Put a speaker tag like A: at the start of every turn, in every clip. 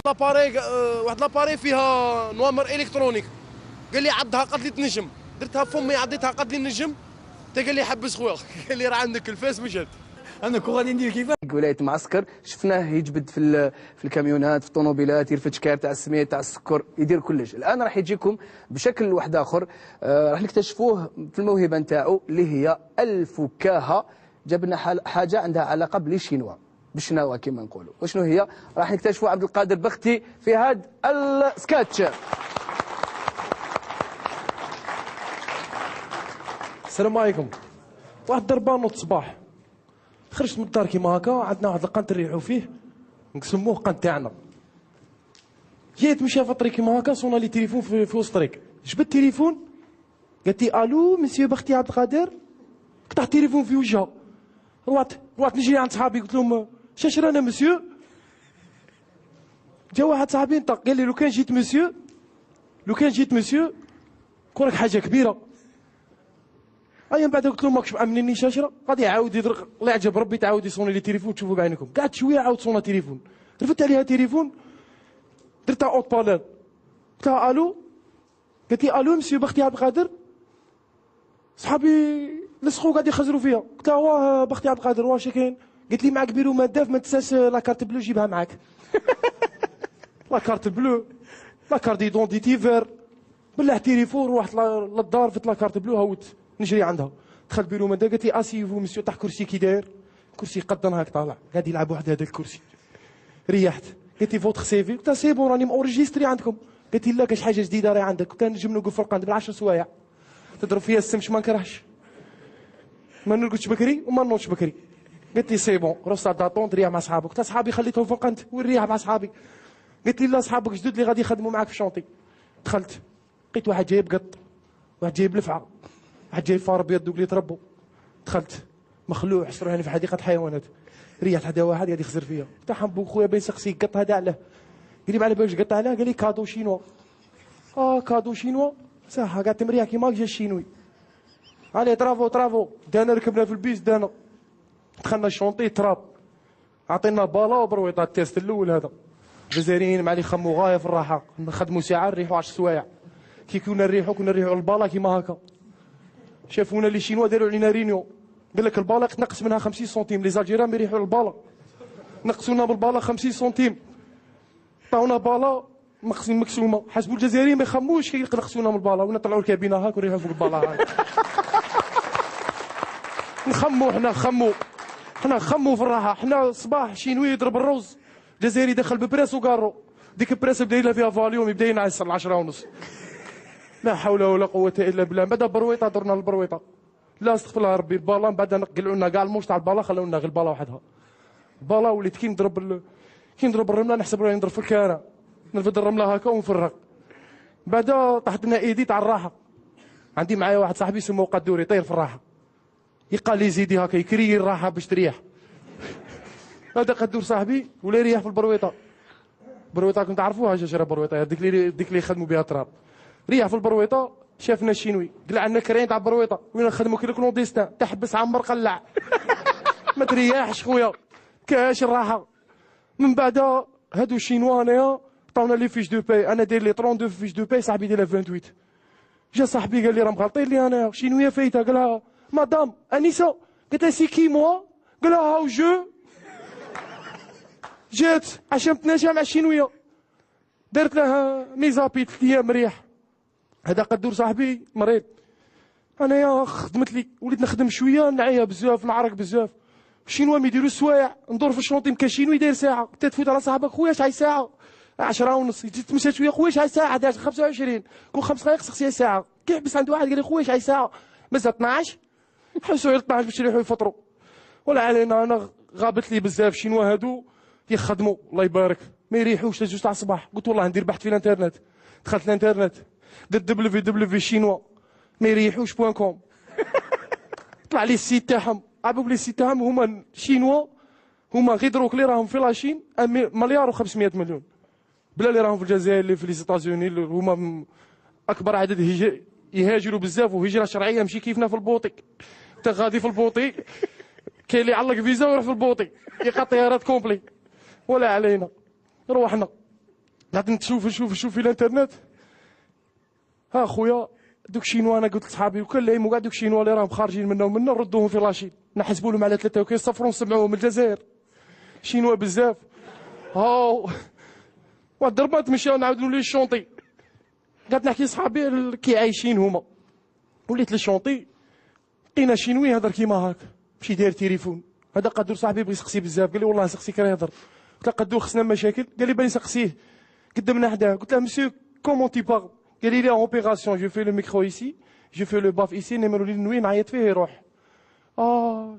A: لاباري واحد لاباري فيها نوامر الكترونيك، قال لي عضها قالت لي تنجم، درتها فمي عضيتها قالت لي نجم، تا قال لي حبس خويا، قال لي راه عندك الفاس مشات.
B: انا كون غادي ندير كيفاش ولايه معسكر شفناه يجبد في الكاميونات، في الطوموبيلات، يرفد شكار تاع السميد تاع السكر، يدير كلش. الان راح يجيكم بشكل واحد اخر، راح نكتشفوه في الموهبه نتاعو اللي هي الفكاهه. جاب لنا حاجه عندها علاقه بالشينوا، بالشناوه كما نقولوا. وشنو هي؟ راح نكتشفوا عبد القادر بختي في هذا السكتش.
A: السلام عليكم. واحد ضربان نوض صباح، خرجت من الدار كيما هكا، عندنا واحد القنت نريحو فيه نسموه قنت تاعنا. جيت مشى في الطريق كيما هكا، صونا لي تليفون في وسط الطريق، جبت التليفون قالت لي الو مسيو بختي عبد القادر، قطع التليفون في وجهها. روحت نجري عند صحابي قلت لهم شاش رانا مسيو. جا واحد صاحبي نطق قال لي لو كان جيت مسيو كون راك حاجه كبيره. ايا من بعد قلت لهم ماكش مأمنيني شاشره، غادي يعاود يدرق الله يعجب ربي تعاود يصوني لي تليفون تشوفوا بعينكم. قعدت شويه عاود صونا تليفون، رفدت عليها تليفون درتها اوت بالون، قلت لها الو، قالت لي الو مسيو بختي عبد القادر. صحابي لصقوا قاعد يخزروا فيها، قلت لها واه بختي عبد القادر واش كاين؟ قالت لي معك بيرو ماداف ما تنساش لا كارت بلو جيبها معاك. لا كارت بلو، لا كارت ديدونتيتي فير، بلع تليفون روحت للدار فت لا كارت بلو هاوت نجري عندها. دخلت بيرو مادا قالت لي اسيفو مسيو تحت كرسي كي داير، كرسي قدن هاك طالع قاعد يلعب واحد هذا الكرسي. ريحت قالت لي فوتخ سيفي، قلت لها سي بون راني ماوريجيستري عندكم. قالت لي لا كاش حاجه جديده راهي عندك، قلت لها نجم نوقف في القند ب10 سوايع تضرب فيها السمش ما نكرهش، ما نرقدش بكري وما نوضش بكري. قالت لي سي بون روح صاد داطون تريح مع صحابك. قلت لها صحابي خليتهم في القند وين نريح مع صحابي؟ قالت لي لا صحابك جدد اللي غادي يخدموا معاك في الشونطي. دخلت لقيت واحد جايب قط، واحد جايب لفعه، واحد جايب فار ابيض دوك اللي يتربوا. دخلت مخلوع حصروه في حديقه حيوانات، ريحت حدا واحد قاعد يخزر فيا. قلت حنبو خويا بين سقسي قط هذا علاه؟ قال لي ما على بالش قط علاه؟ قال لي كادو شينوا. كادو شينوا صح، قاعد تمريح كيما جا الشينوي. علي ترافو دانا ركبنا في البيس، دانا دخلنا الشونطي تراب، عطينا بالا وبرويطه التيست الاول. هذا الجزائريين مع اللي يخموا غايه في الراحه، نخدموا ساعه نريحوا 10 سوايع. كي كنا نريحوا البالا كيما هكا. شافونا لي شينوا داروا علينا رينيو، قال لك البالا تنقص منها 50 سنتيم، لي زالجيريان ما يريحوا البالا، نقصونا بالبالا 50 سنتيم، عطاونا بالا مقسومه. حسبوا الجزائريين ما يخموش كي ينقصونا من البالا، ونطلعوا الكابينه هاك ونريحوا فوق البالا هاك. حنا نخموا في الراحه. حنا صباح شينوي يضرب الروز، جزائري دخل ببريس وقارو، ديك البريس بدا يلا فيها فاليوم، يبدا ينعس 10:30. لا حول ولا قوه الا بالله. بعد برويطه درنا البرويطه، لا استغفر الله ربي. البالا من بعد قلعوا لنا كاع الموش تاع البالا، خلوا لنا غير البالا وحدها. البالا وليت كي نضرب الرمله نحسب راني نضرب في الكاره، نرفد الرمله هكا ونفرغ. بعد طحت لنا ايدي تاع الراحه. عندي معايا واحد صاحبي سموه قدوري يطير في الراحه، يقال لي زيدي هكا يكري الراحه باش تريح. هذا قدور صاحبي ولا يريح في البرويطه. برويطه كنت تعرفوها شجره برويطه، ديك اللي يخدموا بها التراب. ريح في البرويطه، شافنا الشينوي قلع لنا كراين تاع البرويطه، وين نخدموا كي الكلونديستان، تحبس عمر قلع. ما تريحش خويا، كاش الراحه. من بعد هادو الشينوا انايا عطاونا لي فيش دو باي، انا داير لي 32 فيش دو باي، صاحبي داير 28. جا صاحبي قال لي راه مغلطين لي انايا، شينويه فايته. قالها مدام انيسه، قالت لها سي كي موا، قالها هاو جو. جات عشان نتناجى مع الشينويه، دارت لها ميزابي 3 ايام مريح. هذا قدور صاحبي مريض، انايا خدمت لي وليت نخدم شويه، نعيا بزاف نعرق بزاف. الشينوا ما يديروا السوايع، ندور في الشونطي مكان شينوي داير ساعه، قلت تفوت على صاحبك خويا شحال ساعه؟ 10:30. جيت تمشى شويه خويا شحال ساعه؟ 11 25 كون 5 دقائق سقسي ساعه. كيحبس عند واحد قال لي خويا شحال ساعه؟ مازال 12. حبسوا على 12 باش يريحوا يفطروا. ولا علينا، انا غابت لي بزاف شينوا هادو يخدموا الله يبارك ما يريحوش لجوج تاع الصباح. قلت والله ندير بحث في الانترنت، دخلت الانترنت درت www شينوا ما يريحوش بوان كوم. طلع لي السيت تاعهم، عرفوا بلي السيت تاعهم هما شينوا، هما غير دروك اللي راهم في لاشين 1,500,000,000 بلا اللي راهم في الجزائر اللي في لي زيتازوني اللي هما اكبر عدد يهاجروا بزاف، وهجره شرعيه ماشي كيفنا في البوطيك. انت غادي في البوطي، كاين اللي يعلق فيزا ويروح في البوطي يلقى طيارات كومبلي. ولا علينا، روحنا قاعد نشوف في الانترنت. ها خويا دوك شينوا، انا قلت لصحابي وكلهم وكاع دوك شينوا اللي راهم خارجين منا ومنا نردوهم في لاشين، نحسبوا لهم على 3 وكاين صفروا نسمعوهم من الجزائر. شينوا بزاف. هاو واحد ضربات مشاو نعاودوا لي الشونطي. قعدت نحكي لصحابي كي عايشين هما، وليت للشونطي لقينا شينوي يهضر كيما هاك، مشي داير تليفون. هذا قدور صاحبي بغى يسقسي بزاف، قال لي والله نسقسيك راه يهضر. قلت له قدور خصنا مشاكل، قال لي باني نسقسيه. قدمنا حداه قلت له مسيو كومون تي بار، قال لي اوبيراسيون جو في لو ميكرو ايسي جو في لو باف ايسي نيميرو لي نوي نعيط فيه يروح.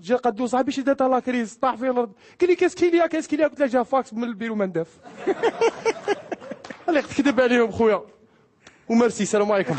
A: جا قدو صاحبي شدات لا كريز طاح في الارض، قال لي كاسكيليا قلت له جا فاكس من البيرو ما نداف. اللي تكذب عليهم خويا. وميرسي، السلام عليكم.